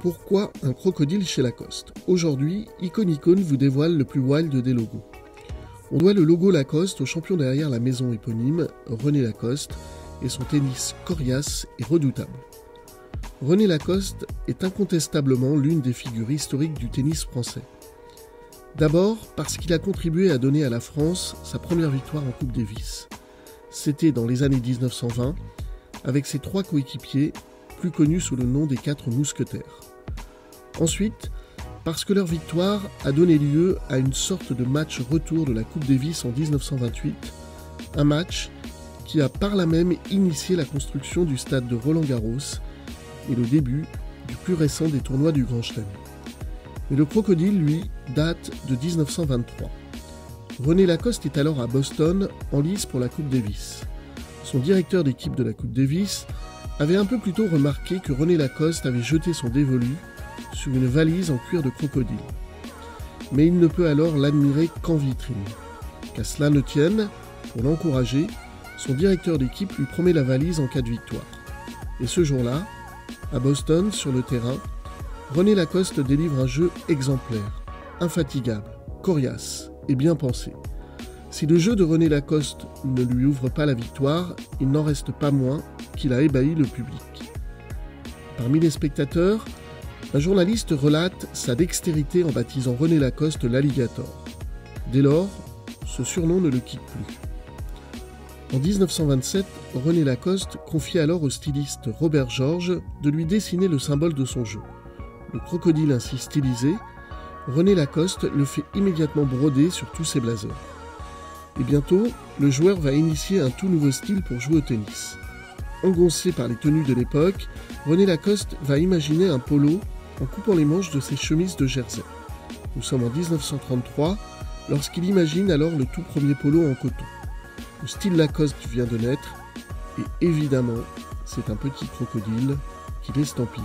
Pourquoi un crocodile chez Lacoste? Aujourd'hui, Icon vous dévoile le plus wild des logos. On doit le logo Lacoste au champion derrière la maison éponyme, René Lacoste, et son tennis coriace et redoutable. René Lacoste est incontestablement l'une des figures historiques du tennis français. D'abord parce qu'il a contribué à donner à la France sa première victoire en Coupe Davis. C'était dans les années 1920, avec ses 3 coéquipiers, plus connus sous le nom des 4 mousquetaires. Ensuite, parce que leur victoire a donné lieu à une sorte de match retour de la Coupe Davis en 1928, un match qui a par là même initié la construction du stade de Roland-Garros et le début du plus récent des tournois du Grand Chelem. Mais le crocodile, lui, date de 1923. René Lacoste est alors à Boston, en lice pour la Coupe Davis. Son directeur d'équipe de la Coupe Davis avait un peu plus tôt remarqué que René Lacoste avait jeté son dévolu sur une valise en cuir de crocodile. Mais il ne peut alors l'admirer qu'en vitrine. Qu'à cela ne tienne, pour l'encourager, son directeur d'équipe lui promet la valise en cas de victoire. Et ce jour-là, à Boston, sur le terrain, René Lacoste délivre un jeu exemplaire, infatigable, coriace et bien pensé. Si le jeu de René Lacoste ne lui ouvre pas la victoire, il n'en reste pas moins qu'il a ébahi le public. Parmi les spectateurs, un journaliste relate sa dextérité en baptisant René Lacoste l'Alligator. Dès lors, ce surnom ne le quitte plus. En 1927, René Lacoste confie alors au styliste Robert Georges de lui dessiner le symbole de son jeu. Le crocodile ainsi stylisé, René Lacoste le fait immédiatement broder sur tous ses blazers. Et bientôt, le joueur va initier un tout nouveau style pour jouer au tennis. Engoncé par les tenues de l'époque, René Lacoste va imaginer un polo en coupant les manches de ses chemises de jersey. Nous sommes en 1933, lorsqu'il imagine alors le tout premier polo en coton. Le style Lacoste vient de naître, et évidemment, c'est un petit crocodile qui l'estampille.